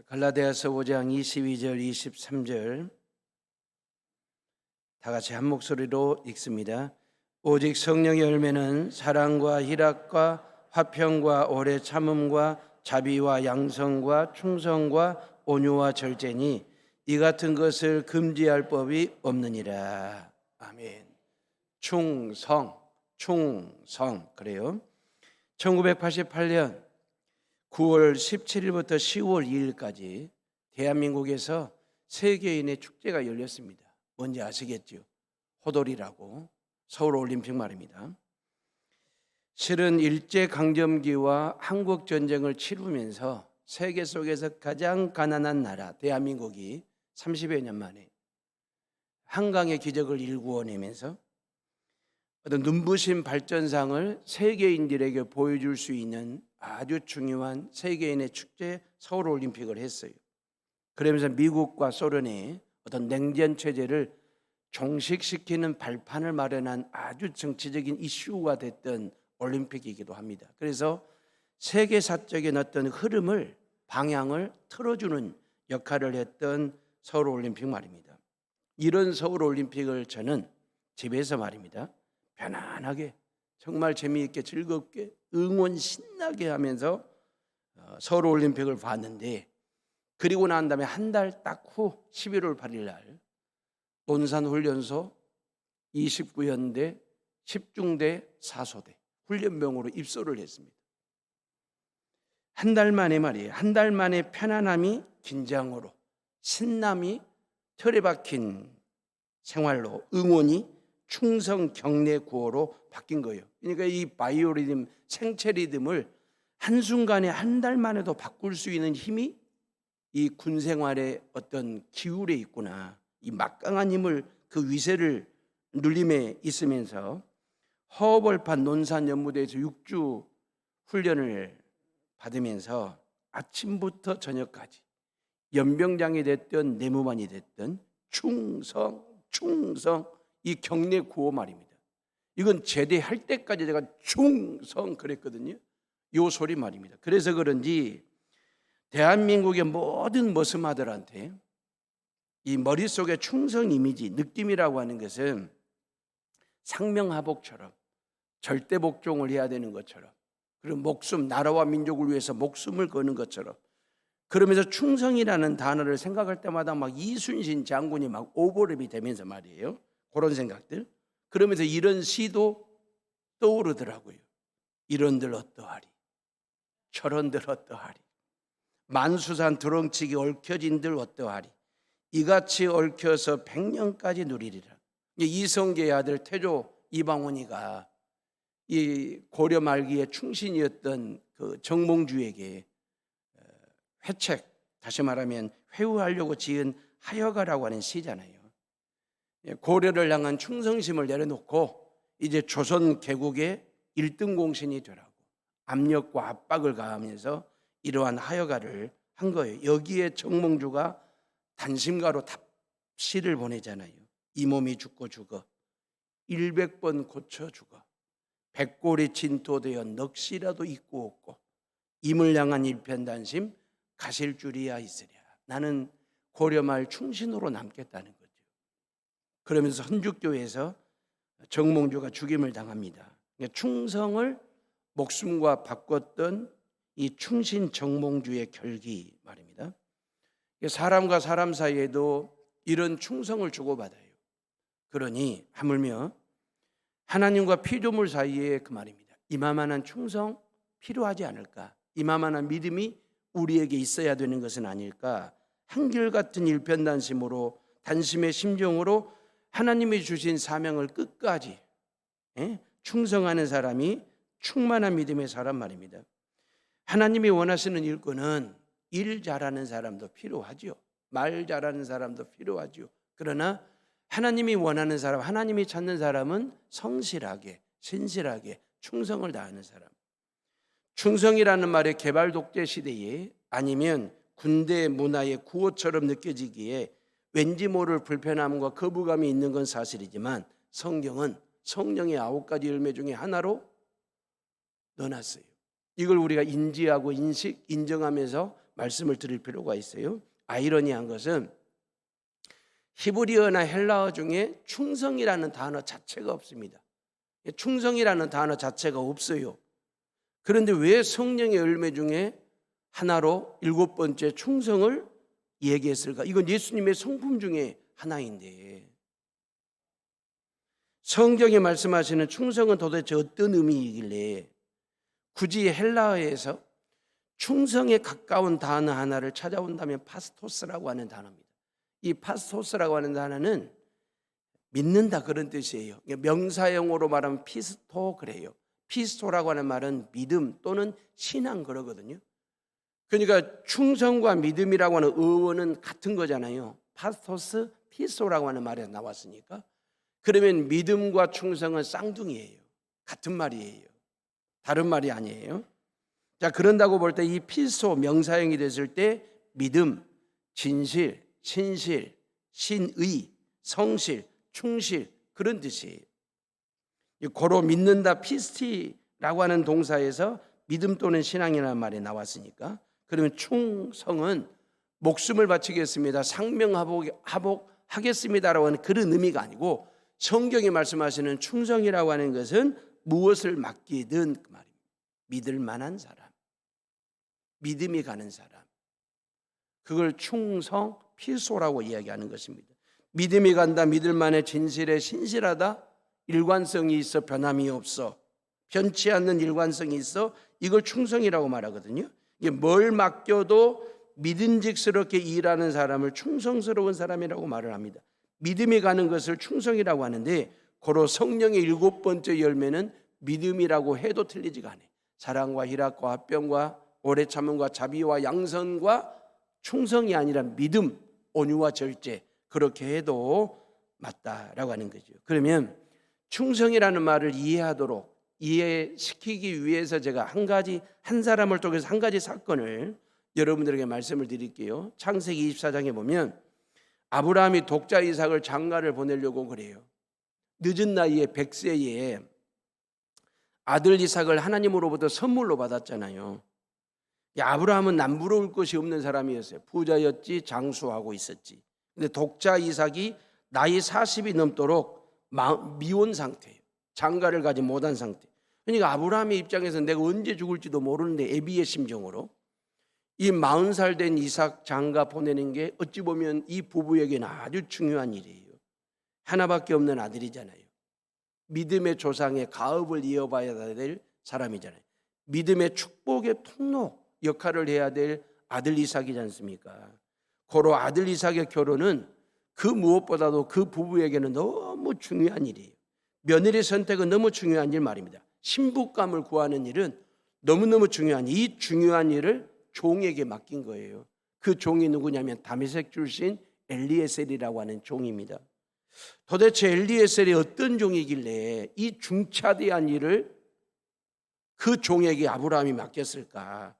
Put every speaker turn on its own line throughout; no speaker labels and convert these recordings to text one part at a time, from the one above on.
갈라디아서 5장 22절 23절 다 같이 한 목소리로 읽습니다. 오직 성령의 열매는 사랑과 희락과 화평과 오래 참음과 자비와 양성과 충성과 온유와 절제니 이 같은 것을 금지할 법이 없느니라. 아멘. 충성 그래요. 1988년 9월 17일부터 10월 2일까지 대한민국에서 세계인의 축제가 열렸습니다. 뭔지 아시겠죠? 호돌이라고, 서울올림픽 말입니다. 실은 일제강점기와 한국전쟁을 치르면서 세계 속에서 가장 가난한 나라 대한민국이 30여 년 만에 한강의 기적을 일구어내면서 어떤 눈부신 발전상을 세계인들에게 보여줄 수 있는 아주 중요한 세계인의 축제 서울올림픽을 했어요. 그러면서 미국과 소련의 어떤 냉전 체제를 종식시키는 발판을 마련한 아주 정치적인 이슈가 됐던 올림픽이기도 합니다. 그래서 세계사적인 어떤 흐름을, 방향을 틀어주는 역할을 했던 서울올림픽 말입니다. 이런 서울올림픽을 저는 집에서 말입니다, 편안하게 정말 재미있게 즐겁게 응원 신나게 하면서 서울올림픽을 봤는데, 그리고 난 다음에 한 달 딱 후 11월 8일 날 논산훈련소 29연대 10중대 4소대 훈련병으로 입소를 했습니다. 한 달 만에 말이에요. 한 달 만에 편안함이 긴장으로, 신남이 틀에 박힌 생활로, 응원이 충성 경례 구호로 바뀐 거예요. 그러니까 이 바이오 리듬, 생체 리듬을 한순간에 한 달 만에도 바꿀 수 있는 힘이 이 군 생활의 어떤 기울에 있구나. 이 막강한 힘을, 그 위세를 눌림에 있으면서 허벌판 논산 연무대에서 6주 훈련을 받으면서 아침부터 저녁까지 연병장이 됐든 내무반이 됐든 충성 이 경례 구호 말입니다. 이건 제대할 때까지 제가 충성 그랬거든요. 요 소리 말입니다. 그래서 그런지 대한민국의 모든 머슴아들한테 이 머릿속에 충성 이미지, 느낌이라고 하는 것은 상명하복처럼 절대 복종을 해야 되는 것처럼, 그리고 목숨, 나라와 민족을 위해서 목숨을 거는 것처럼, 그러면서 충성이라는 단어를 생각할 때마다 막 이순신 장군이 막 오버랩이 되면서 말이에요. 그런 생각들. 그러면서 이런 시도 떠오르더라고요. 이런들 어떠하리, 저런들 어떠하리, 만수산 드렁치기 얽혀진들 어떠하리, 이같이 얽혀서 100년까지 누리리라. 이성계의 아들 태조 이방원이가 이 고려 말기에 충신이었던 그 정몽주에게 회책, 다시 말하면 회유하려고 지은 하여가라고 하는 시잖아요. 고려를 향한 충성심을 내려놓고 이제 조선 개국의 1등 공신이 되라고 압력과 압박을 가하면서 이러한 하여가를 한 거예요. 여기에 정몽주가 단심가로 답시를 보내잖아요. 이 몸이 죽고 죽어 100번 고쳐 죽어 백골이 진토되어 넋이라도 있고 없고 임을 향한 일편단심 가실 줄이야 있으랴. 나는 고려말 충신으로 남겠다는 거죠. 그러면서 헌죽교에서 정몽주가 죽임을 당합니다. 충성을 목숨과 바꿨던 이 충신 정몽주의 결기 말입니다. 사람과 사람 사이에도 이런 충성을 주고받아요. 그러니 하물며 하나님과 피조물 사이에 그 말입니다, 이만한 충성 필요하지 않을까? 이만한 믿음이 우리에게 있어야 되는 것은 아닐까? 한결같은 일편단심으로, 단심의 심정으로 하나님이 주신 사명을 끝까지 충성하는 사람이 충만한 믿음의 사람 말입니다. 하나님이 원하시는 일꾼은 일 잘하는 사람도 필요하죠. 말 잘하는 사람도 필요하죠. 그러나 하나님이 원하는 사람, 하나님이 찾는 사람은 성실하게, 신실하게 충성을 다하는 사람. 충성이라는 말의 개발 독재 시대에, 아니면 군대 문화의 구호처럼 느껴지기에 왠지 모를 불편함과 거부감이 있는 건 사실이지만, 성경은 성령의 9가지 열매 중에 하나로 넣어놨어요. 이걸 우리가 인지하고 인정하면서 말씀을 드릴 필요가 있어요. 아이러니한 것은 히브리어나 헬라어 중에 충성이라는 단어 자체가 없습니다. 충성이라는 단어 자체가 없어요. 그런데 왜 성령의 열매 중에 하나로 7번째 충성을 얘기했을까? 이건 예수님의 성품 중에 하나인데, 성경에 말씀하시는 충성은 도대체 어떤 의미이길래 굳이 헬라어에서 충성에 가까운 단어 하나를 찾아온다면 파스토스라고 하는 단어입니다. 이 파스토스라고 하는 단어는 믿는다 그런 뜻이에요. 명사형으로 말하면 피스토 그래요. 피스토라고 하는 말은 믿음 또는 신앙 그러거든요. 그러니까 충성과 믿음이라고 하는 어원은 같은 거잖아요. 파스토스, 피스토라고 하는 말에서 나왔으니까. 그러면 믿음과 충성은 쌍둥이에요. 같은 말이에요. 다른 말이 아니에요. 자, 그런다고 볼 때 이 피스토 명사형이 됐을 때 믿음, 진실, 신실, 신의, 성실, 충실 그런 뜻이에요. 고로 믿는다 피스티라고 하는 동사에서 믿음 또는 신앙이라는 말이 나왔으니까, 그러면 충성은 목숨을 바치겠습니다, 상명하복하겠습니다라고 하는 그런 의미가 아니고, 성경이 말씀하시는 충성이라고 하는 것은 무엇을 맡기든 그 말입니다. 믿을 만한 사람, 믿음이 가는 사람, 그걸 충성 필소라고 이야기하는 것입니다. 믿음이 간다, 믿을 만해, 진실에 신실하다, 일관성이 있어, 변함이 없어, 변치 않는 일관성이 있어, 이걸 충성이라고 말하거든요. 이게 뭘 맡겨도 믿음직스럽게 일하는 사람을 충성스러운 사람이라고 말을 합니다. 믿음이 가는 것을 충성이라고 하는데, 고로 성령의 7번째 열매는 믿음이라고 해도 틀리지가 않아요. 사랑과 희락과 화평과 오래 참음과 자비와 양선과 충성이 아니라 믿음, 온유와 절제, 그렇게 해도 맞다라고 하는 거죠. 그러면 충성이라는 말을 이해시키기 위해서 제가 한 사람을 통해서 한 가지 사건을 여러분들에게 말씀을 드릴게요. 창세기 24장에 보면 아브라함이 독자 이삭을 장가를 보내려고 그래요. 늦은 나이에 100세에 아들 이삭을 하나님으로부터 선물로 받았잖아요. 아브라함은 남부러울 것이 없는 사람이었어요. 부자였지, 장수하고 있었지. 근데 독자 이삭이 나이 40이 넘도록 미혼 상태예요. 장가를 가지 못한 상태. 그러니까 아브라함의 입장에서 내가 언제 죽을지도 모르는데 애비의 심정으로 이 40살 된 이삭 장가 보내는 게 어찌 보면 이 부부에게는 아주 중요한 일이에요. 하나밖에 없는 아들이잖아요. 믿음의 조상의 가업을 이어봐야 될 사람이잖아요. 믿음의 축복의 통로 역할을 해야 될 아들 이삭이지 않습니까? 고로 아들 이삭의 결혼은 그 무엇보다도 그 부부에게는 너무 중요한 일이에요. 며느리 선택은 너무 중요한 일 말입니다. 신부감을 구하는 일은 너무너무 중요한, 이 중요한 일을 종에게 맡긴 거예요. 그 종이 누구냐면 다메섹 출신 엘리에셀이라고 하는 종입니다. 도대체 엘리에셀이 어떤 종이길래 이 중차대한 일을 그 종에게 아브라함이 맡겼을까?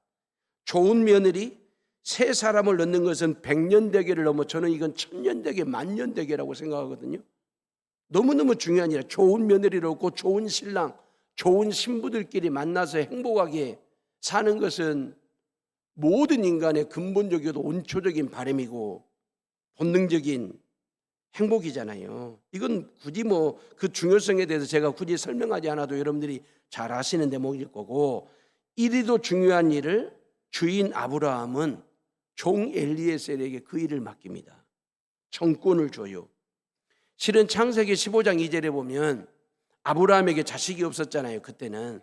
좋은 며느리 세 사람을 넣는 것은 100년 대계를 넘어 저는 이건 1000년 대계, 만년 대계라고 생각하거든요. 너무너무 중요한 일이에요. 좋은 며느리를 얻고 좋은 신랑, 좋은 신부들끼리 만나서 행복하게 사는 것은 모든 인간의 근본적이고 온초적인 바람이고 본능적인 행복이잖아요. 이건 굳이 그 중요성에 대해서 제가 굳이 설명하지 않아도 여러분들이 잘 아시는 대목일 거고, 이리도 중요한 일을 주인 아브라함은 종 엘리에셀에게 그 일을 맡깁니다. 정권을 줘요. 실은 창세기 15장 2절에 보면 아브라함에게 자식이 없었잖아요. 그때는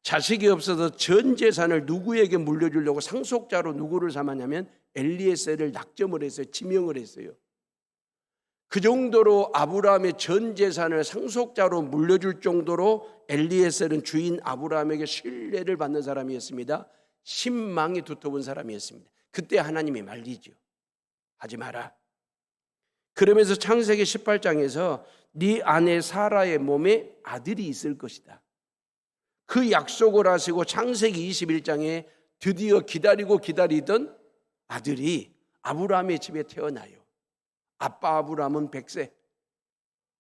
자식이 없어서 전 재산을 누구에게 물려주려고 상속자로 누구를 삼았냐면 엘리에셀을 낙점을 했어요. 지명을 했어요. 그 정도로 아브라함의 전 재산을 상속자로 물려줄 정도로 엘리에셀은 주인 아브라함에게 신뢰를 받는 사람이었습니다. 신망이 두터운 사람이었습니다. 그때 하나님이 말리죠. 하지 마라. 그러면서 창세기 18장에서 네 아내 사라의 몸에 아들이 있을 것이다. 그 약속을 하시고 창세기 21장에 드디어 기다리고 기다리던 아들이 아브라함의 집에 태어나요. 아빠 아브라함은 100세,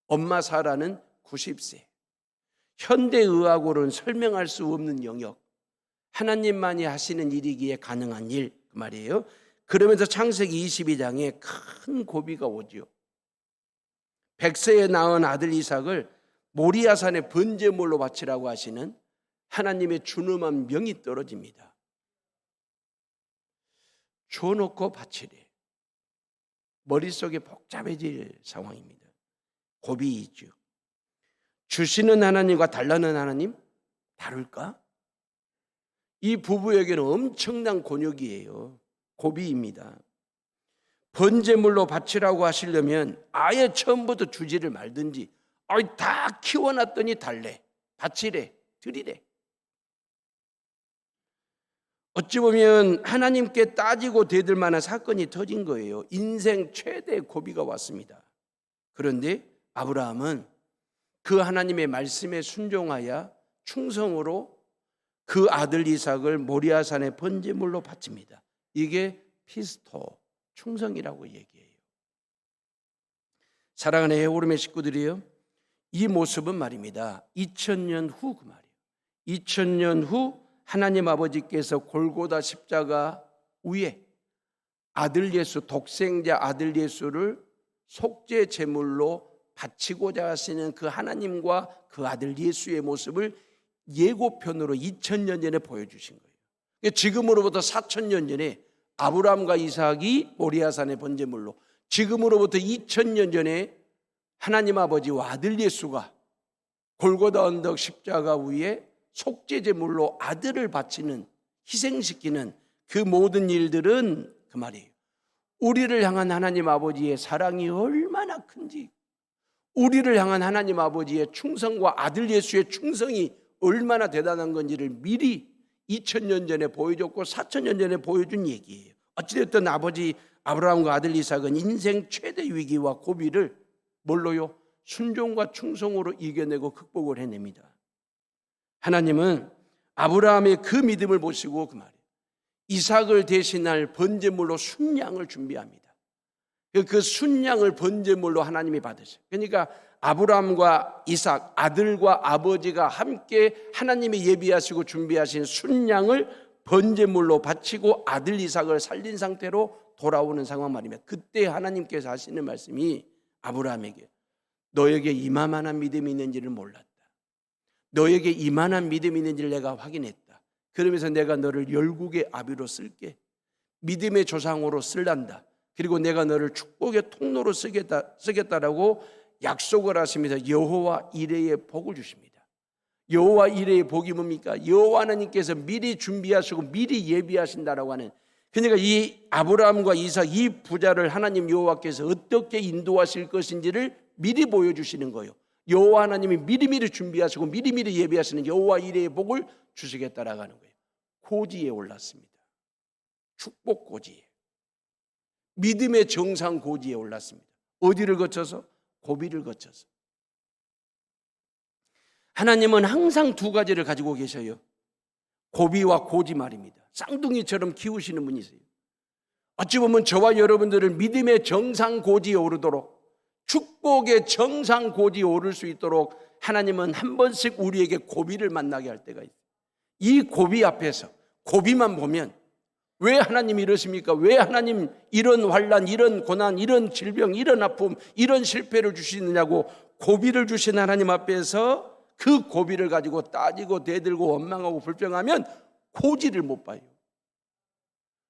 엄마 사라는 90세. 현대의학으로는 설명할 수 없는 영역, 하나님만이 하시는 일이기에 가능한 일, 그 말이에요. 그러면서 창세기 22장에 큰 고비가 오죠. 100세에 낳은 아들 이삭을 모리아산의 번제물로 바치라고 하시는 하나님의 준엄한 명이 떨어집니다. 줘놓고 바치래. 머릿속에 복잡해질 상황입니다. 고비 있죠. 주시는 하나님과 달라는 하나님 다를까? 이 부부에게는 엄청난 곤욕이에요. 고비입니다. 번제물로 바치라고 하시려면 아예 처음부터 주지를 말든지 다 키워놨더니 달래, 바치래, 드리래. 어찌 보면 하나님께 따지고 대들 만한 사건이 터진 거예요. 인생 최대의 고비가 왔습니다. 그런데 아브라함은 그 하나님의 말씀에 순종하여 충성으로 그 아들 이삭을 모리아산의 번제물로 바칩니다. 이게 피스토, 충성이라고 얘기해요. 사랑하는 에오름의 식구들이요, 이 모습은 말입니다. 2000년 후 그 말이에요. 2000년 후 하나님 아버지께서 골고다 십자가 위에 아들 예수, 독생자 아들 예수를 속죄 제물로 바치고자 하시는 그 하나님과 그 아들 예수의 모습을 예고편으로 2000년 전에 보여주신 거예요. 지금으로부터 4000년 전에 아브라함과 이삭이 모리아산의 번제물로, 지금으로부터 2000년 전에 하나님 아버지와 아들 예수가 골고다 언덕 십자가 위에 속죄 제물로 아들을 바치는, 희생시키는 그 모든 일들은 그 말이에요. 우리를 향한 하나님 아버지의 사랑이 얼마나 큰지, 우리를 향한 하나님 아버지의 충성과 아들 예수의 충성이 얼마나 대단한 건지를 미리 2000년 전에 보여줬고 4000년 전에 보여준 얘기예요. 어찌됐든 아버지 아브라함과 아들 이삭은 인생 최대 위기와 고비를 뭘로요? 순종과 충성으로 이겨내고 극복을 해냅니다. 하나님은 아브라함의 그 믿음을 보시고 그 말이에요. 이삭을 대신할 번제물로 순양을 준비합니다. 그 순양을 번제물로 하나님이 받으셔요. 그러니까 아브라함과 이삭, 아들과 아버지가 함께 하나님이 예비하시고 준비하신 순양을 번제물로 바치고 아들 이삭을 살린 상태로 돌아오는 상황 말입니다. 그때 하나님께서 하시는 말씀이 아브라함에게 너에게 이만한 믿음이 있는지를 몰랐다. 너에게 이만한 믿음이 있는지를 내가 확인했다. 그러면서 내가 너를 열국의 아비로 쓸게. 믿음의 조상으로 쓸란다. 그리고 내가 너를 축복의 통로로 쓰겠다라고 약속을 하십니다. 여호와 이레의 복을 주십니다. 여호와 이레의 복이 뭡니까? 여호와 하나님께서 미리 준비하시고 미리 예비하신다라고 하는, 그러니까 이 아브라함과 이삭 이 부자를 하나님 여호와께서 어떻게 인도하실 것인지를 미리 보여주시는 거예요. 여호와 하나님이 미리미리 준비하시고 미리미리 예비하시는 여호와 이레의 복을 주시겠다라고 하는 거예요. 고지에 올랐습니다. 축복 고지에, 믿음의 정상 고지에 올랐습니다. 어디를 거쳐서? 고비를 거쳐서. 하나님은 항상 두 가지를 가지고 계셔요. 고비와 고지 말입니다. 쌍둥이처럼 키우시는 분이세요. 어찌 보면 저와 여러분들을 믿음의 정상 고지에 오르도록, 축복의 정상 고지에 오를 수 있도록 하나님은 한 번씩 우리에게 고비를 만나게 할 때가 있어요. 이 고비 앞에서, 고비만 보면 왜 하나님 이러십니까? 왜 하나님 이런 환난, 이런 고난, 이런 질병, 이런 아픔, 이런 실패를 주시느냐고 고비를 주신 하나님 앞에서 그 고비를 가지고 따지고 대들고 원망하고 불평하면 고지를 못 봐요.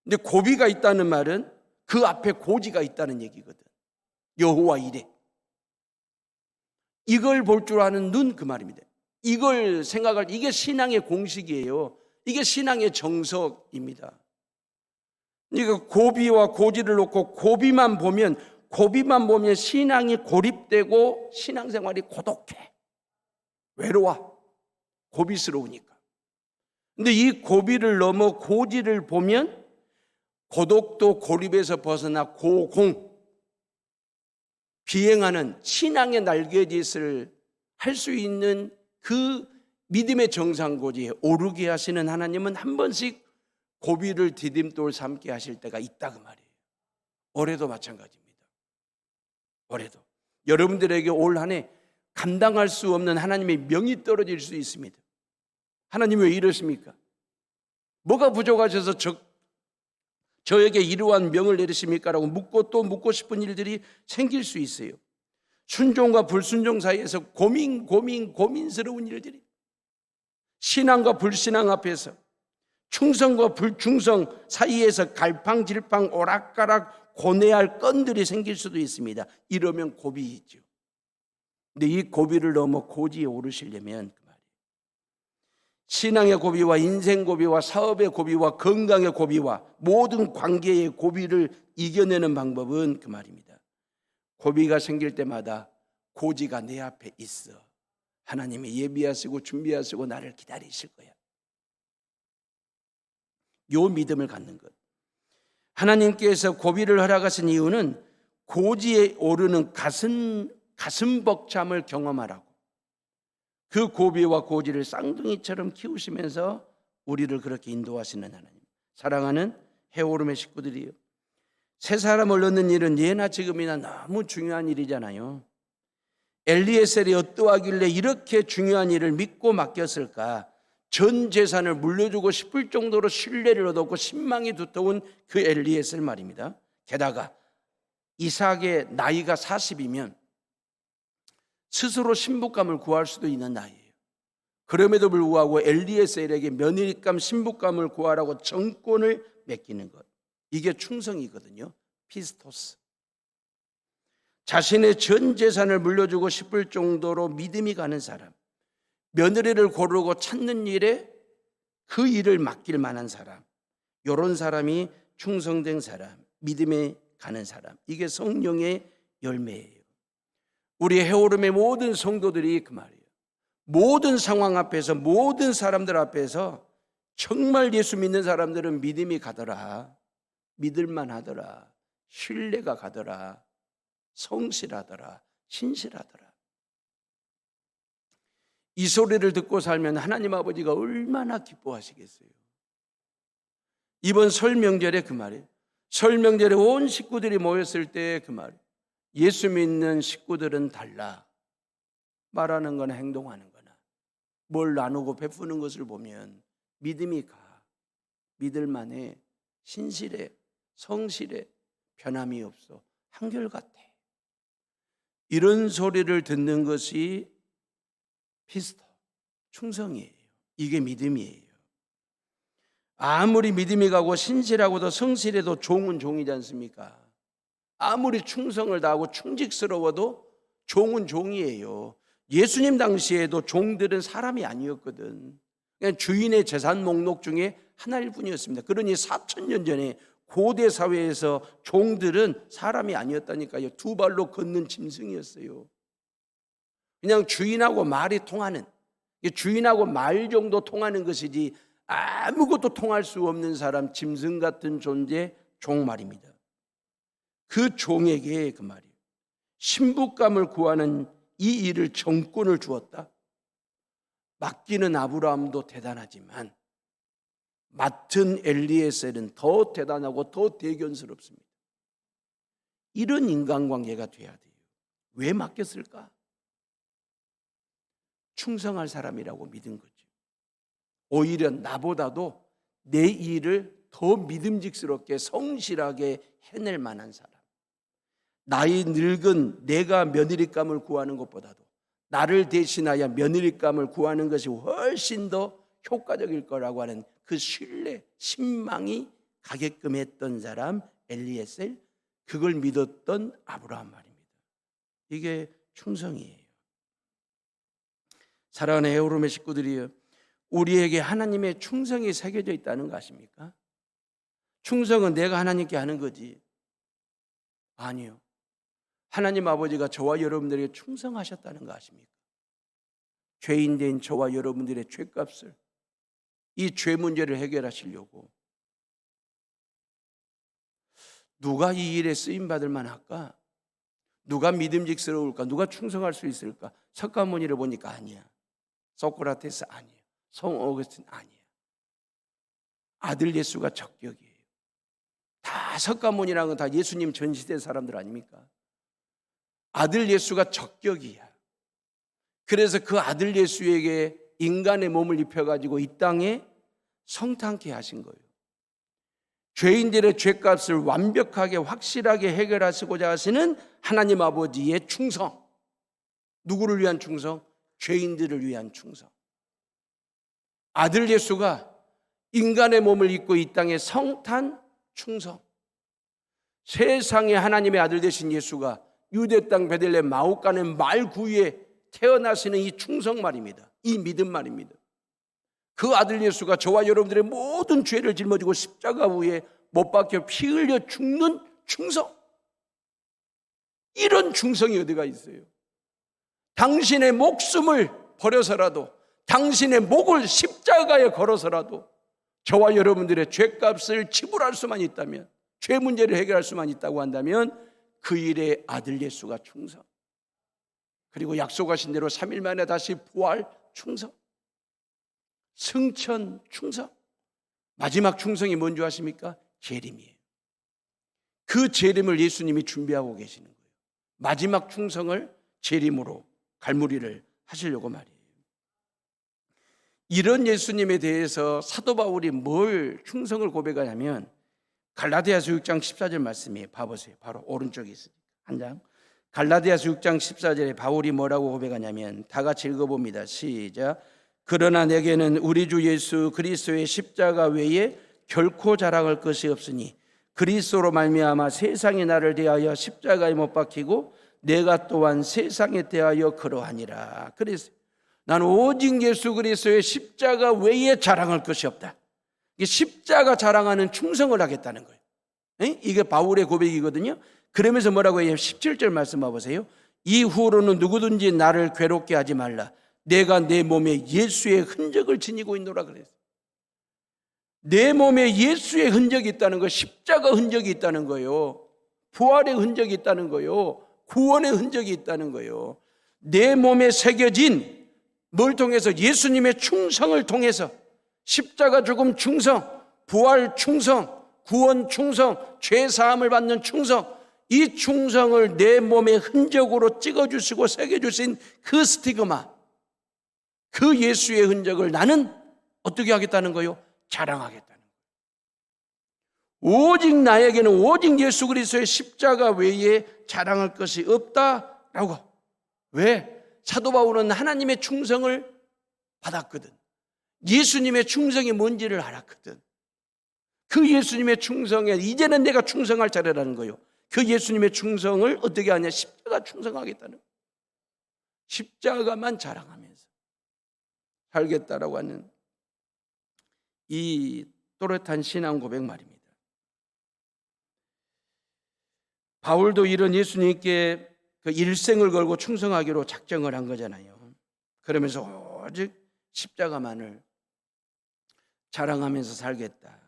근데 고비가 있다는 말은 그 앞에 고지가 있다는 얘기거든. 여호와 이레. 이걸 볼 줄 아는 눈, 그 말입니다. 이걸 생각할, 이게 신앙의 공식이에요. 이게 신앙의 정석입니다. 그러니까 고비와 고지를 놓고 고비만 보면 신앙이 고립되고 신앙생활이 고독해, 외로워, 고비스러우니까. 근데 이 고비를 넘어 고지를 보면 고독도 고립에서 벗어나 고공, 비행하는 신앙의 날개짓을 할 수 있는 그 믿음의 정상고지에 오르게 하시는 하나님은 한 번씩 고비를 디딤돌 삼게 하실 때가 있다 그 말이에요. 올해도 마찬가지입니다. 올해도 여러분들에게 올 한 해 감당할 수 없는 하나님의 명이 떨어질 수 있습니다. 하나님 왜 이러십니까? 뭐가 부족하셔서 저에게 이러한 명을 내리십니까? 라고 묻고 또 묻고 싶은 일들이 생길 수 있어요. 순종과 불순종 사이에서 고민스러운 일들이, 신앙과 불신앙 앞에서, 충성과 불충성 사이에서 갈팡질팡 오락가락 고뇌할 건들이 생길 수도 있습니다. 이러면 고비이죠. 근데 이 고비를 넘어 고지에 오르시려면 그 말이에요. 신앙의 고비와 인생 고비와 사업의 고비와 건강의 고비와 모든 관계의 고비를 이겨내는 방법은 그 말입니다. 고비가 생길 때마다 고지가 내 앞에 있어. 하나님이 예비하시고 준비하시고 나를 기다리실 거야. 요 믿음을 갖는 것. 하나님께서 고비를 허락하신 이유는 고지에 오르는 가슴 벅참을 경험하라고. 그 고비와 고지를 쌍둥이처럼 키우시면서 우리를 그렇게 인도하시는 하나님. 사랑하는 해오름의 식구들이요, 새 사람을 얻는 일은 예나 지금이나 너무 중요한 일이잖아요. 엘리에셀이 어떠하길래 이렇게 중요한 일을 믿고 맡겼을까? 전 재산을 물려주고 싶을 정도로 신뢰를 얻었고 신망이 두터운 그 엘리에셀 말입니다. 게다가 이삭의 나이가 40이면 스스로 신부감을 구할 수도 있는 나이예요. 그럼에도 불구하고 엘리에셀에게 며느리감, 신부감을 구하라고 정권을 맡기는 것, 이게 충성이거든요. 피스토스. 자신의 전 재산을 물려주고 싶을 정도로 믿음이 가는 사람, 며느리를 고르고 찾는 일에 그 일을 맡길 만한 사람, 이런 사람이 충성된 사람, 믿음에 가는 사람, 이게 성령의 열매예요. 우리 해오름의 모든 성도들이 그 말이에요. 모든 상황 앞에서, 모든 사람들 앞에서 정말 예수 믿는 사람들은 믿음이 가더라, 믿을만 하더라, 신뢰가 가더라, 성실하더라, 신실하더라. 이 소리를 듣고 살면 하나님 아버지가 얼마나 기뻐하시겠어요. 이번 설 명절에 그 말이에요. 설 명절에 온 식구들이 모였을 때 그 말이에요. 예수 믿는 식구들은 달라. 말하는 거나 행동하는 거나 뭘 나누고 베푸는 것을 보면 믿음이 가, 믿을만해, 신실해, 성실해, 변함이 없어, 한결같아. 이런 소리를 듣는 것이 피스토, 충성이에요. 이게 믿음이에요. 아무리 믿음이 가고 신실하고도 성실해도 종은 종이지 않습니까? 아무리 충성을 다하고 충직스러워도 종은 종이에요. 예수님 당시에도 종들은 사람이 아니었거든. 그냥 주인의 재산 목록 중에 하나일 뿐이었습니다. 그러니 4,000년 전에 고대 사회에서 종들은 사람이 아니었다니까요. 두 발로 걷는 짐승이었어요. 그냥 주인하고 말이 통하는, 주인하고 말 정도 통하는 것이지 아무것도 통할 수 없는 사람, 짐승 같은 존재, 종 말입니다. 그 종에게 그 말이에요. 신부감을 구하는 이 일을 정권을 주었다. 맡기는 아브라함도 대단하지만 맡은 엘리에셀은 더 대단하고 더 대견스럽습니다. 이런 인간관계가 돼야 돼요. 왜 맡겼을까? 충성할 사람이라고 믿은 거죠. 오히려 나보다도 내 일을 더 믿음직스럽게 성실하게 해낼 만한 사람, 나이 늙은 내가 며느리감을 구하는 것보다도 나를 대신하여 며느리감을 구하는 것이 훨씬 더 효과적일 거라고 하는 그 신뢰, 신망이 가게끔 했던 사람 엘리에셀, 그걸 믿었던 아브라함 말입니다. 이게 충성이에요. 사랑하는 에오름의 식구들이요, 우리에게 하나님의 충성이 새겨져 있다는 거 아십니까? 충성은 내가 하나님께 하는 거지. 아니요. 하나님 아버지가 저와 여러분들에게 충성하셨다는 거 아십니까? 죄인된 저와 여러분들의 죄값을, 이 죄 문제를 해결하시려고 누가 이 일에 쓰임받을 만할까? 누가 믿음직스러울까? 누가 충성할 수 있을까? 석가모니를 보니까 아니야. 소크라테스 아니야. 성 어거스틴 아니야. 아들 예수가 적격이에요. 다 석가모니라는 건 다 예수님 전시대 사람들 아닙니까? 아들 예수가 적격이야. 그래서 그 아들 예수에게 인간의 몸을 입혀가지고 이 땅에 성탄케 하신 거예요. 죄인들의 죄값을 완벽하게 확실하게 해결하시고자 하시는 하나님 아버지의 충성. 누구를 위한 충성? 죄인들을 위한 충성. 아들 예수가 인간의 몸을 입고 이 땅에 성탄 충성. 세상에 하나님의 아들 되신 예수가 유대 땅 베들레헴 마옥간의 말 구유에 태어나시는 이 충성 말입니다. 이 믿음 말입니다. 그 아들 예수가 저와 여러분들의 모든 죄를 짊어지고 십자가 위에 못 박혀 피 흘려 죽는 충성. 이런 충성이 어디가 있어요? 당신의 목숨을 버려서라도, 당신의 목을 십자가에 걸어서라도 저와 여러분들의 죄값을 지불할 수만 있다면, 죄 문제를 해결할 수만 있다고 한다면 그 일에 아들 예수가 충성. 그리고 약속하신 대로 3일 만에 다시 부활 충성. 승천 충성. 마지막 충성이 뭔지 아십니까? 재림이에요. 그 재림을 예수님이 준비하고 계시는 거예요. 마지막 충성을 재림으로 갈무리를 하시려고 말이에요. 이런 예수님에 대해서 사도 바울이 뭘 충성을 고백하냐면 갈라디아서 6장 14절 말씀이에요. 봐보세요. 바로 오른쪽에 있어요. 한 장. 갈라디아서 6장 14절에 바울이 뭐라고 고백하냐면 다 같이 읽어봅니다. 시작. 그러나 내게는 우리 주 예수 그리스도의 십자가 외에 결코 자랑할 것이 없으니 그리스도로 말미암아 세상이 나를 대하여 십자가에 못 박히고 내가 또한 세상에 대하여 그러하니라. 그래서 나는 오직 예수 그리스도의 십자가 외에 자랑할 것이 없다. 이게 십자가 자랑하는 충성을 하겠다는 거예요. 이게 바울의 고백이거든요. 그러면서 뭐라고 해요? 17절 말씀 봐보세요. 이후로는 누구든지 나를 괴롭게 하지 말라. 내가 내 몸에 예수의 흔적을 지니고 있노라 그랬어요. 내 몸에 예수의 흔적이 있다는 거, 십자가 흔적이 있다는 거예요. 부활의 흔적이 있다는 거예요. 구원의 흔적이 있다는 거예요. 내 몸에 새겨진 뭘 통해서? 예수님의 충성을 통해서 십자가 죽음 충성, 부활 충성, 구원 충성, 죄 사함을 받는 충성, 이 충성을 내 몸의 흔적으로 찍어주시고 새겨주신 그 스티그마, 그 예수의 흔적을 나는 어떻게 하겠다는 거예요? 자랑하겠다는 거예요. 오직 나에게는 오직 예수 그리스도의 십자가 외에 자랑할 것이 없다라고. 왜? 사도 바울은 하나님의 충성을 받았거든. 예수님의 충성이 뭔지를 알았거든. 그 예수님의 충성에 이제는 내가 충성할 차례라는 거예요. 그 예수님의 충성을 어떻게 하냐? 십자가 충성하겠다는 거예요. 십자가만 자랑하면서 살겠다라고 하는 이 또렷한 신앙 고백 말입니다. 바울도 이런 예수님께 그 일생을 걸고 충성하기로 작정을 한 거잖아요. 그러면서 오직 십자가만을 자랑하면서 살겠다.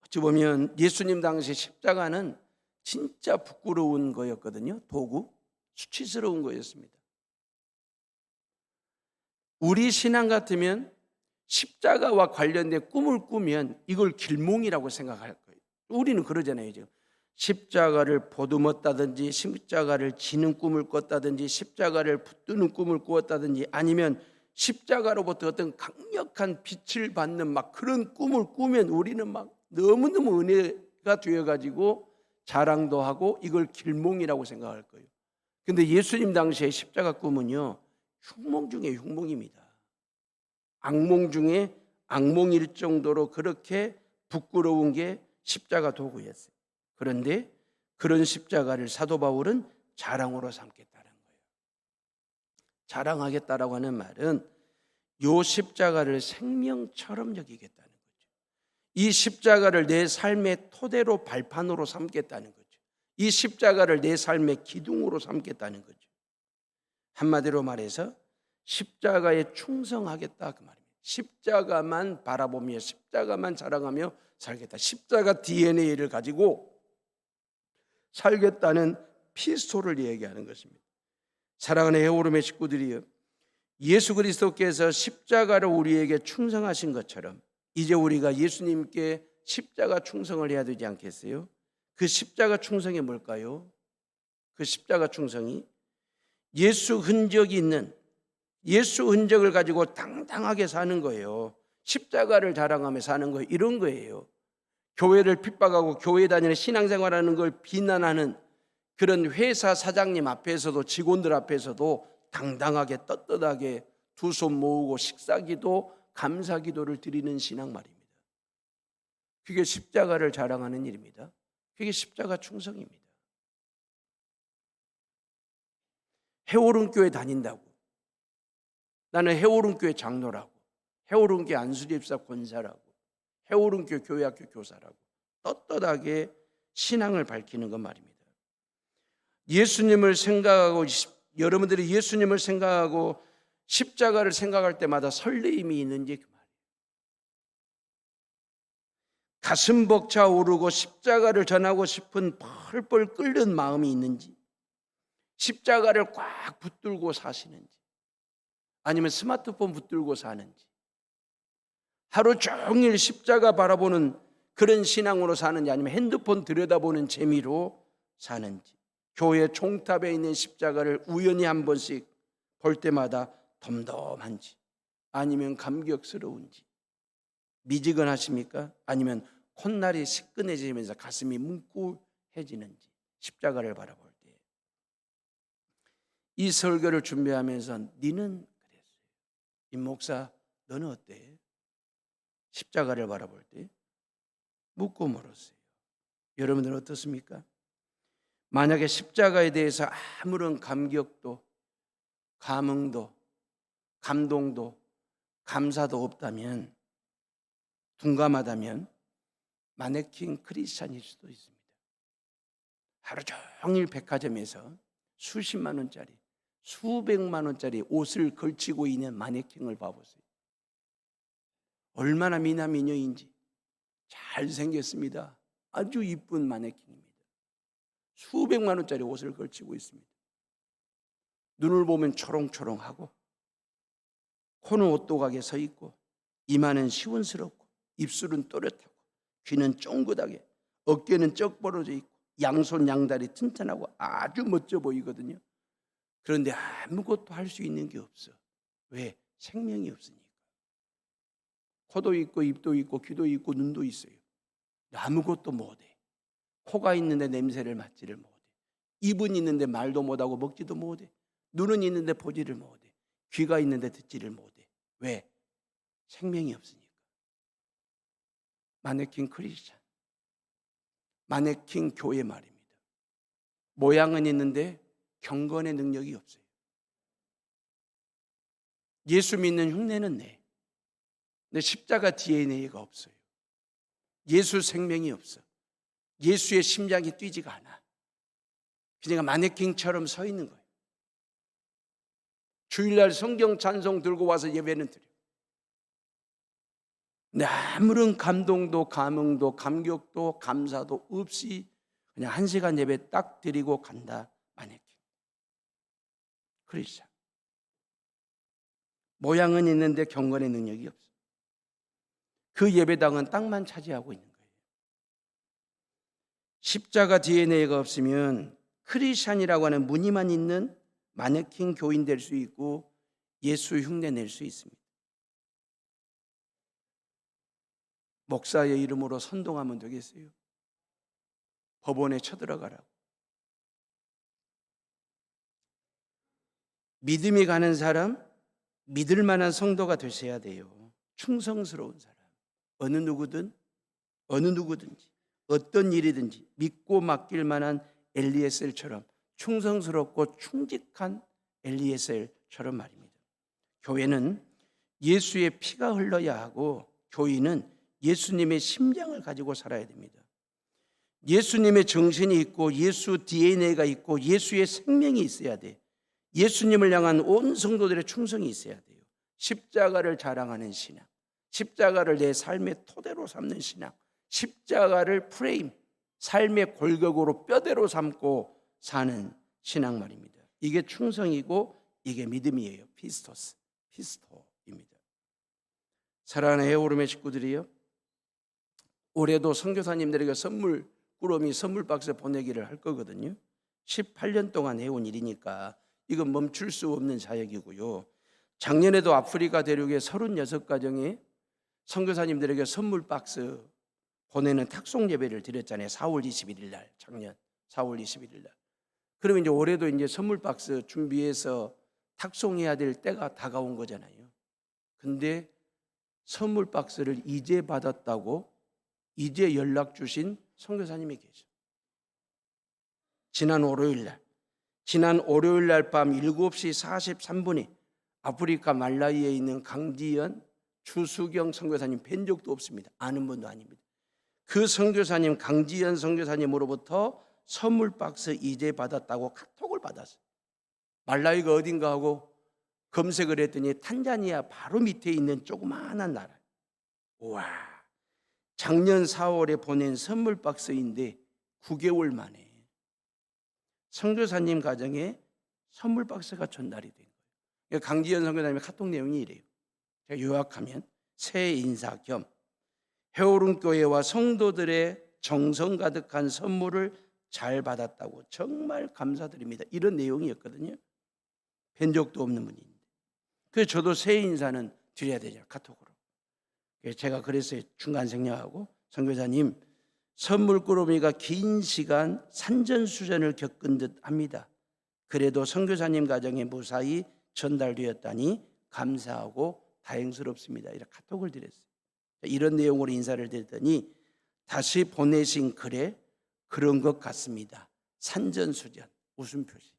어찌 보면 예수님 당시 십자가는 진짜 부끄러운 거였거든요. 도구, 수치스러운 거였습니다. 우리 신앙 같으면 십자가와 관련된 꿈을 꾸면 이걸 길몽이라고 생각할 거예요. 우리는 그러잖아요. 지금 십자가를 보듬었다든지 십자가를 지는 꿈을 꿨다든지 십자가를 붙드는 꿈을 꾸었다든지 아니면 십자가로부터 어떤 강력한 빛을 받는 막 그런 꿈을 꾸면 우리는 막 너무너무 은혜가 되어가지고 자랑도 하고 이걸 길몽이라고 생각할 거예요. 근데 예수님 당시에 십자가 꿈은요, 흉몽 중에 흉몽입니다. 악몽 중에 악몽일 정도로 그렇게 부끄러운 게 십자가 도구였어요. 그런데 그런 십자가를 사도 바울은 자랑으로 삼겠다는 거예요. 자랑하겠다라고 하는 말은 요 십자가를 생명처럼 여기겠다는 거죠. 이 십자가를 내 삶의 토대로 발판으로 삼겠다는 거죠. 이 십자가를 내 삶의 기둥으로 삼겠다는 거죠. 한마디로 말해서 십자가에 충성하겠다 그 말입니다. 십자가만 바라보며 십자가만 자랑하며 살겠다. 십자가 DNA를 가지고 살겠다는 피스톨을 얘기하는 것입니다. 사랑하는 해오름의 식구들이여, 예수 그리스도께서 십자가를 우리에게 충성하신 것처럼 이제 우리가 예수님께 십자가 충성을 해야 되지 않겠어요? 그 십자가 충성이 뭘까요? 그 십자가 충성이 예수 흔적이 있는, 예수 흔적을 가지고 당당하게 사는 거예요. 십자가를 자랑하며 사는 거예요. 이런 거예요. 교회를 핍박하고 교회 다니는 신앙생활하는 걸 비난하는 그런 회사 사장님 앞에서도 직원들 앞에서도 당당하게 떳떳하게 두 손 모으고 식사기도 감사기도를 드리는 신앙 말입니다. 그게 십자가를 자랑하는 일입니다. 그게 십자가 충성입니다. 해오른교회 다닌다고, 나는 해오른교회 장로라고, 해오른교회 안수집사 권사라고, 해오른교회 교회학교 교사라고 떳떳하게 신앙을 밝히는 것 말입니다. 예수님을 생각하고, 여러분들이 예수님을 생각하고 십자가를 생각할 때마다 설레임이 있는지 그 말이에요. 가슴 벅차 오르고 십자가를 전하고 싶은 펄펄 끓는 마음이 있는지, 십자가를 꽉 붙들고 사시는지, 아니면 스마트폰 붙들고 사는지, 하루 종일 십자가 바라보는 그런 신앙으로 사는지, 아니면 핸드폰 들여다보는 재미로 사는지, 교회 총탑에 있는 십자가를 우연히 한 번씩 볼 때마다 덤덤한지, 아니면 감격스러운지, 미지근하십니까? 아니면 콧날이 시큰해지면서 가슴이 뭉클해지는지, 십자가를 바라볼 때. 이 설교를 준비하면서 니는 그랬어요. 임 목사, 너는 어때? 십자가를 바라볼 때 묻고 물었어요. 여러분들은 어떻습니까? 만약에 십자가에 대해서 아무런 감격도, 감흥도, 감동도, 감사도 없다면, 둔감하다면 마네킹 크리스찬일 수도 있습니다. 하루 종일 백화점에서 수십만 원짜리, 수백만 원짜리 옷을 걸치고 있는 마네킹을 봐보세요. 얼마나 미남미녀인지 잘생겼습니다. 아주 이쁜 마네킹입니다. 수백만 원짜리 옷을 걸치고 있습니다. 눈을 보면 초롱초롱하고, 코는 오똑하게 서 있고, 이마는 시원스럽고, 입술은 또렷하고, 귀는 쫑긋하게, 어깨는 쩍 벌어져 있고, 양손 양다리 튼튼하고 아주 멋져 보이거든요. 그런데 아무것도 할 수 있는 게 없어. 왜? 생명이 없으니까. 코도 있고 입도 있고 귀도 있고 눈도 있어요. 아무것도 못해. 코가 있는데 냄새를 맡지를 못해. 입은 있는데 말도 못하고 먹지도 못해. 눈은 있는데 보지를 못해. 귀가 있는데 듣지를 못해. 왜? 생명이 없으니까. 마네킹 크리스찬, 마네킹 교회 말입니다. 모양은 있는데 경건의 능력이 없어요. 예수 믿는 흉내는 내. 근데 십자가 DNA가 없어요. 예수 생명이 없어. 예수의 심장이 뛰지가 않아. 그냥 마네킹처럼 서 있는 거예요. 주일날 성경 찬송 들고 와서 예배는 드려. 근데 아무런 감동도 감흥도 감격도 감사도 없이 그냥 1시간 예배 딱 드리고 간다. 마네킹 크리스찬. 모양은 있는데 경건의 능력이 없어. 그 예배당은 땅만 차지하고 있는 거예요. 십자가 DNA가 없으면 크리스찬이라고 하는 무늬만 있는 마네킹 교인 될 수 있고 예수 흉내 낼 수 있습니다. 목사의 이름으로 선동하면 되겠어요? 법원에 쳐들어가라고. 믿음이 가는 사람, 믿을 만한 성도가 되셔야 돼요. 충성스러운 사람. 어느 누구든지 어떤 일이든지 믿고 맡길 만한 엘리에셀처럼 충성스럽고 충직한 엘리에셀처럼 말입니다. 교회는 예수의 피가 흘러야 하고 교인은 예수님의 심장을 가지고 살아야 됩니다. 예수님의 정신이 있고 예수 DNA가 있고 예수의 생명이 있어야 돼. 예수님을 향한 온 성도들의 충성이 있어야 돼요. 십자가를 자랑하는 신앙, 십자가를 내 삶의 토대로 삼는 신앙, 십자가를 프레임, 삶의 골격으로 뼈대로 삼고 사는 신앙 말입니다. 이게 충성이고 이게 믿음이에요. 피스토입니다. 사랑하는 해오름의 식구들이요, 올해도 선교사님들에게 꾸러미 선물 박스 보내기를 할 거거든요. 18년 동안 해온 일이니까 이건 멈출 수 없는 사역이고요. 작년에도 아프리카 대륙의 36가정에 선교사님들에게 선물 박스 보내는 탁송 예배를 드렸잖아요. 4월 21일 날, 작년 4월 21일 날. 그러면 이제 올해도 이제 선물 박스 준비해서 탁송해야 될 때가 다가온 거잖아요. 근데 선물 박스를 이제 받았다고 이제 연락 주신 선교사님이 계셔. 지난 월요일 날 밤 7시 43분에 아프리카 말라위에 있는 강지연 추수경 선교사님 뵌 적도 없습니다. 아는 분도 아닙니다. 그 선교사님 강지연 선교사님으로부터 선물 박스 이제 받았다고 카톡을 받았어요. 말라위가 어딘가 하고 검색을 했더니 탄자니아 바로 밑에 있는 조그마한 나라. 우와, 작년 4월에 보낸 선물 박스인데 9개월 만에 선교사님 가정에 선물 박스가 전달이 된 거예요. 강지연 선교사님의 카톡 내용이 이래요. 제가 요약하면 새해 인사 겸 해오른 교회와 성도들의 정성 가득한 선물을 잘 받았다고 정말 감사드립니다. 이런 내용이었거든요. 뵌 적도 없는 분인데. 그래서 저도 새해 인사는 드려야 되죠, 카톡으로. 그래서 제가 그랬어요. 중간 생략하고 선교사님 선물꾸러미가 긴 시간 산전수전을 겪은 듯 합니다. 그래도 선교사님 가정에 무사히 전달되었다니 감사하고 다행스럽습니다. 이렇게 카톡을 드렸어요. 이런 내용으로 인사를 드렸더니 다시 보내신 글에 그런 것 같습니다. 산전수전 웃음표시.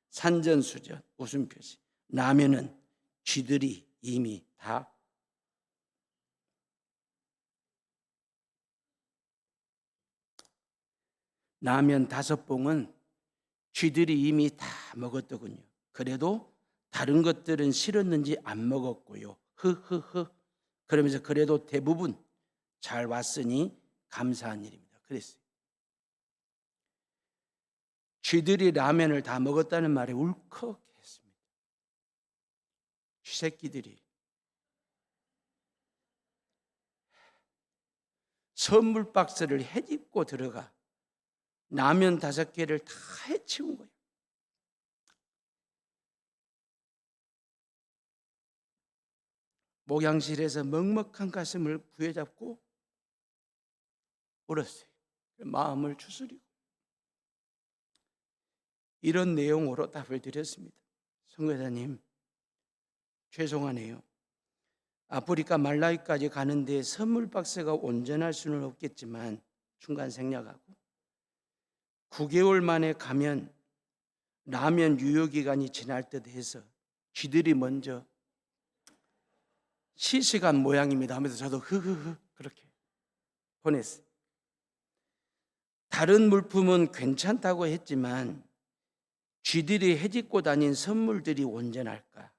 산전수전 웃음표시. 나면은 쥐들이 이미 다 라면 5봉은 쥐들이 이미 다 먹었더군요. 그래도 다른 것들은 싫었는지 안 먹었고요. 흐흐흐. 그러면서 그래도 대부분 잘 왔으니 감사한 일입니다. 그랬어요. 쥐들이 라면을 다 먹었다는 말에 울컥했습니다. 쥐새끼들이 선물 박스를 헤집고 들어가 라면 5개를 다 해치운 거예요. 목양실에서 먹먹한 가슴을 부여잡고 울었어요. 마음을 추스리고 이런 내용으로 답을 드렸습니다. 선교사님, 죄송하네요. 아프리카 말라위까지 가는데 선물 박스가 온전할 수는 없겠지만 중간 생략하고 9개월 만에 가면 라면 유효기간이 지날 듯 해서 쥐들이 먼저 시시간 모양입니다 하면서 저도 흐흐흐 그렇게 보냈어요. 다른 물품은 괜찮다고 했지만 쥐들이 헤집고 다닌 선물들이 온전할까?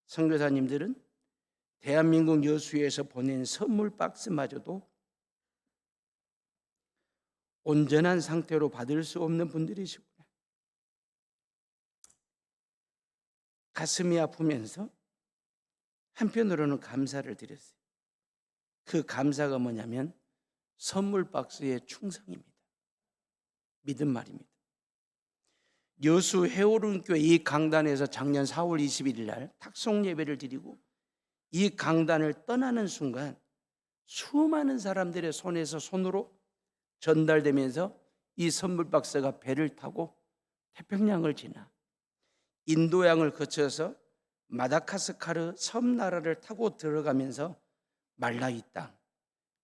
선교사님들은 대한민국 여수에서 보낸 선물 박스마저도 온전한 상태로 받을 수 없는 분들이시구나. 가슴이 아프면서 한편으로는 감사를 드렸어요. 그 감사가 뭐냐면 선물 박스의 충성입니다. 믿음 말입니다. 여수 해오른교회 이 강단에서 작년 4월 21일 날 탁송 예배를 드리고 이 강단을 떠나는 순간 수많은 사람들의 손에서 손으로 전달되면서 이 선물 박스가 배를 타고 태평양을 지나 인도양을 거쳐서 마다가스카르 섬나라를 타고 들어가면서 말라위 땅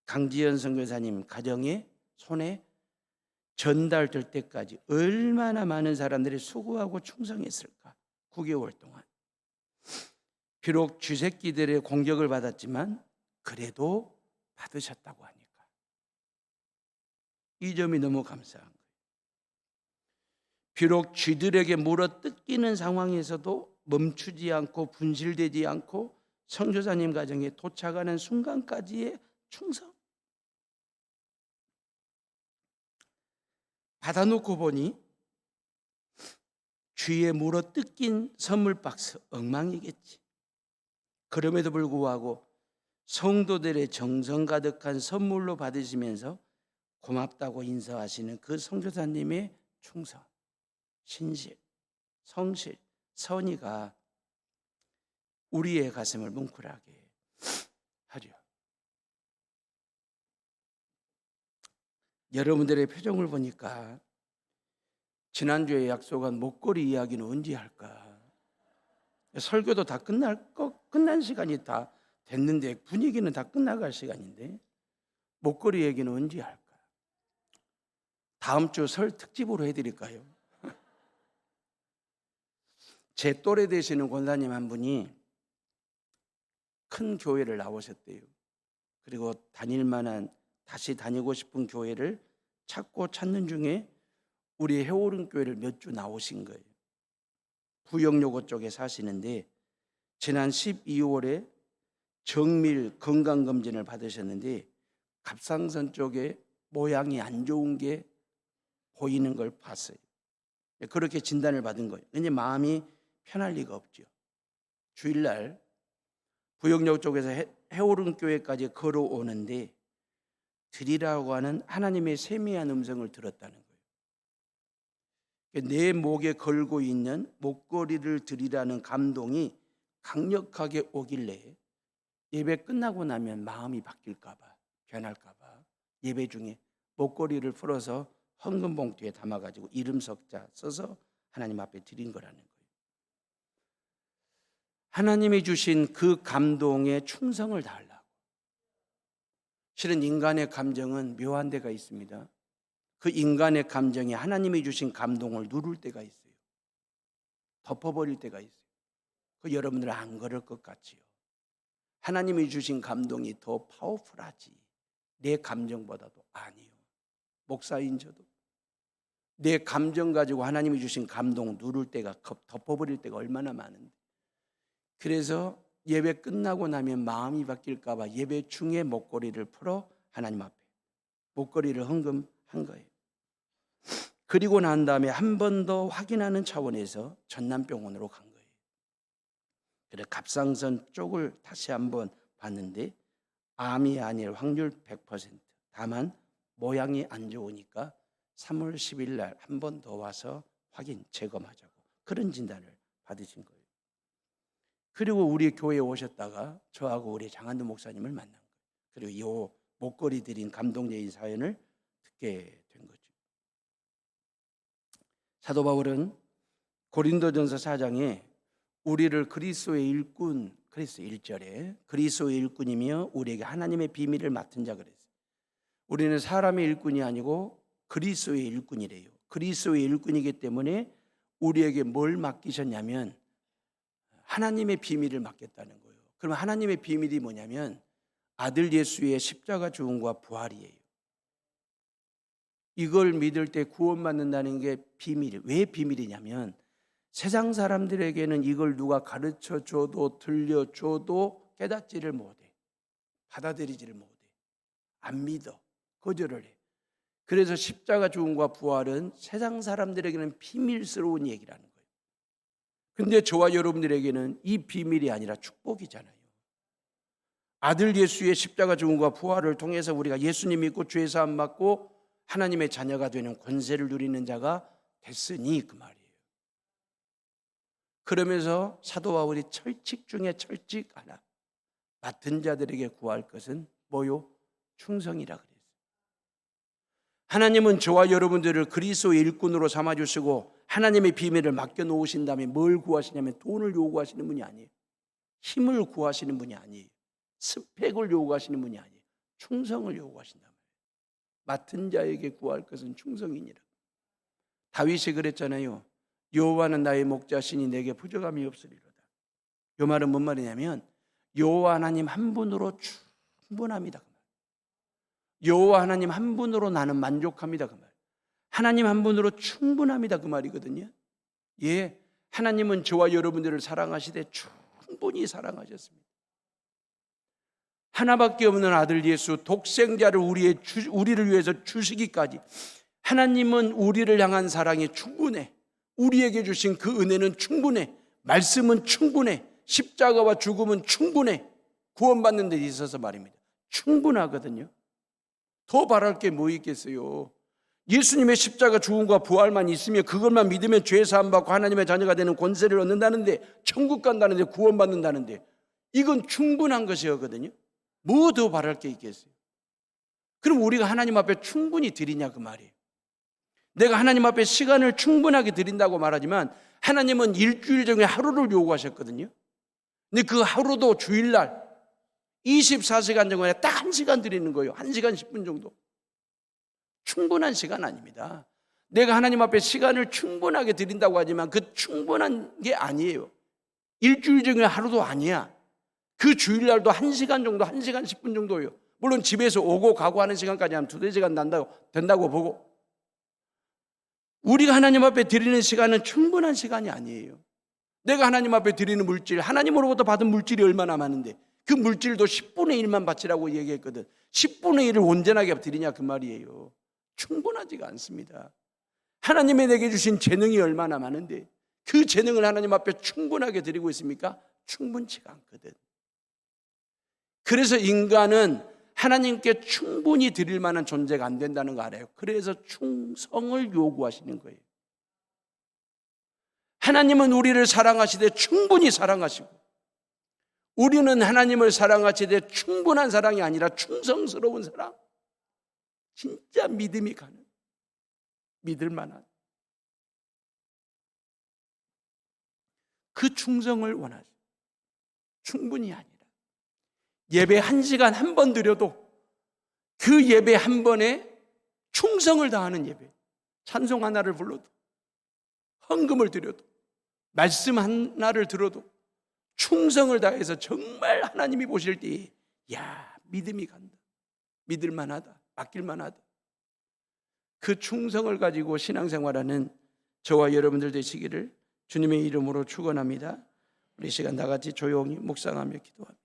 강지연 선교사님 가정의 손에 전달될 때까지 얼마나 많은 사람들이 수고하고 충성했을까. 9개월 동안 비록 쥐새끼들의 공격을 받았지만 그래도 받으셨다고 하니까 이 점이 너무 감사한 거예요. 비록 쥐들에게 물어 뜯기는 상황에서도 멈추지 않고 분실되지 않고 선교사님 가정에 도착하는 순간까지의 충성. 받아놓고 보니 쥐에 물어 뜯긴 선물 박스 엉망이겠지. 그럼에도 불구하고 성도들의 정성 가득한 선물로 받으시면서 고맙다고 인사하시는 그 선교사님의 충성, 신실, 성실, 선의가 우리의 가슴을 뭉클하게 하려. 여러분들의 표정을 보니까 지난주에 약속한 목걸이 이야기는 언제 할까? 설교도 다 끝난 시간이 다 됐는데, 분위기는 다 끝나갈 시간인데 목걸이 얘기는 언제 할까? 다음 주 설 특집으로 해드릴까요? 제 또래 되시는 권사님 한 분이 큰 교회를 나오셨대요. 그리고 다닐 만한, 다시 다니고 싶은 교회를 찾는 중에 우리 해오른 교회를 몇 주 나오신 거예요. 부영요고 쪽에 사시는데 지난 12월에 정밀 건강검진을 받으셨는데 갑상선 쪽에 모양이 안 좋은 게 보이는 걸 봤어요. 그렇게 진단을 받은 거예요. 근데 마음이 편할 리가 없죠. 주일날 부영역 쪽에서 해오른 교회까지 걸어오는데 드리라고 하는 하나님의 세미한 음성을 들었다는 거예요. 내 목에 걸고 있는 목걸이를 드리라는 감동이 강력하게 오길래 예배 끝나고 나면 마음이 바뀔까 봐, 변할까 봐 예배 중에 목걸이를 풀어서 헌금 봉투에 담아가지고 이름 석자 써서 하나님 앞에 드린 거라는 거예요. 하나님이 주신 그 감동에 충성을 다하려고. 실은 인간의 감정은 묘한 데가 있습니다. 그 인간의 감정이 하나님이 주신 감동을 누를 때가 있어요. 덮어버릴 때가 있어요. 그 여러분들 안 그럴 것 같지요. 하나님이 주신 감동이 더 파워풀하지 내 감정보다도 아니요. 목사인 저도 내 감정 가지고 하나님이 주신 감동 누를 때가, 덮어버릴 때가 얼마나 많은데, 그래서 예배 끝나고 나면 마음이 바뀔까 봐 예배 중에 목걸이를 풀어 하나님 앞에 목걸이를 헌금한 거예요. 그리고 난 다음에 한 번 더 확인하는 차원에서 전남병원으로 간 거예요. 그래서 갑상선 쪽을 다시 한번 봤는데 암이 아닐 확률 100%. 다만 모양이 안 좋으니까 3월 10일 날 한 번 더 와서 확인, 재검하자고 그런 진단을 받으신 거예요. 그리고 우리 교회에 오셨다가 저하고 우리 장한도 목사님을 만난 거예요. 그리고 이 목걸이 드린 감동적인 사연을 듣게 된 거죠. 사도 바울은 고린도전서 4장에 우리를 그리스도의 일꾼, 그리스도 1절에 그리스도의 일꾼이며 우리에게 하나님의 비밀을 맡은 자 그랬어요. 우리는 사람의 일꾼이 아니고 그리스도의 일꾼이래요. 그리스도의 일꾼이기 때문에 우리에게 뭘 맡기셨냐면 하나님의 비밀을 맡겼다는 거예요. 그럼 하나님의 비밀이 뭐냐면 아들 예수의 십자가 죽음과 부활이에요. 이걸 믿을 때 구원받는다는 게 비밀이에요. 왜 비밀이냐면 세상 사람들에게는 이걸 누가 가르쳐줘도 들려줘도 깨닫지를 못해. 받아들이지를 못해. 안 믿어. 거절을 해. 그래서 십자가 죽음과 부활은 세상 사람들에게는 비밀스러운 얘기라는 거예요. 근데 저와 여러분들에게는 이 비밀이 아니라 축복이잖아요. 아들 예수의 십자가 죽음과 부활을 통해서 우리가 예수님 믿고 죄 사함 받고 하나님의 자녀가 되는 권세를 누리는 자가 됐으니 그 말이에요. 그러면서 사도 바울이 철칙 중에 철칙 하나, 맡은 자들에게 구할 것은 뭐요? 충성이라 그랬어요. 하나님은 저와 여러분들을 그리스도의 일꾼으로 삼아주시고 하나님의 비밀을 맡겨놓으신 다음에 뭘 구하시냐면 돈을 요구하시는 분이 아니에요. 힘을 구하시는 분이 아니에요. 스펙을 요구하시는 분이 아니에요. 충성을 요구하신단 말이에요. 맡은 자에게 구할 것은 충성이니라. 다윗이 그랬잖아요. 여호와는 나의 목자시니 내게 부족함이 없으리로다. 이 말은 뭔 말이냐면 여호와 하나님 한 분으로 충분합니다. 여호와 하나님 한 분으로 나는 만족합니다. 그 말. 하나님 한 분으로 충분합니다. 그 말이거든요. 예, 하나님은 저와 여러분들을 사랑하시되 충분히 사랑하셨습니다. 하나밖에 없는 아들 예수 독생자를 우리를 위해서 주시기까지 하나님은 우리를 향한 사랑이 충분해. 우리에게 주신 그 은혜는 충분해. 말씀은 충분해. 십자가와 죽음은 충분해. 구원받는 데 있어서 말입니다. 충분하거든요. 더 바랄 게 뭐 있겠어요? 예수님의 십자가 죽음과 부활만 있으면 그것만 믿으면 죄 사함 받고 하나님의 자녀가 되는 권세를 얻는다는데, 천국 간다는데, 구원받는다는데, 이건 충분한 것이거든요. 뭐 더 바랄 게 있겠어요? 그럼 우리가 하나님 앞에 충분히 드리냐 그 말이에요. 내가 하나님 앞에 시간을 충분하게 드린다고 말하지만 하나님은 일주일 중에 하루를 요구하셨거든요. 근데 그 하루도 주일날 24시간 정도에 딱 1시간 드리는 거예요. 1시간 10분 정도. 충분한 시간 아닙니다. 내가 하나님 앞에 시간을 충분하게 드린다고 하지만 그 충분한 게 아니에요. 일주일 중에 하루도 아니야. 그 주일날도 1시간 정도, 1시간 10분 정도예요. 물론 집에서 오고 가고 하는 시간까지 하면 2-4시간 된다고 보고, 우리가 하나님 앞에 드리는 시간은 충분한 시간이 아니에요. 내가 하나님 앞에 드리는 물질, 하나님으로부터 받은 물질이 얼마나 많은데 그 물질도 10분의 1만 바치라고 얘기했거든. 10분의 1을 온전하게 드리냐 그 말이에요. 충분하지가 않습니다. 하나님이 내게 주신 재능이 얼마나 많은데 그 재능을 하나님 앞에 충분하게 드리고 있습니까? 충분치가 않거든. 그래서 인간은 하나님께 충분히 드릴 만한 존재가 안 된다는 거 알아요. 그래서 충성을 요구하시는 거예요. 하나님은 우리를 사랑하시되 충분히 사랑하시고, 우리는 하나님을 사랑하시되 충분한 사랑이 아니라 충성스러운 사랑, 진짜 믿음이 가는, 믿을 만한 그 충성을 원하죠. 충분히 아니라 예배 1시간 한 번 드려도 그 예배 한 번에 충성을 다하는 예배, 찬송 하나를 불러도, 헌금을 드려도, 말씀 하나를 들어도 충성을 다해서 정말 하나님이 보실 때 야, 믿음이 간다, 믿을 만하다, 맡길 만하다, 그 충성을 가지고 신앙생활하는 저와 여러분들 되시기를 주님의 이름으로 축원합니다. 우리 시간 다 같이 조용히 묵상하며 기도합니다.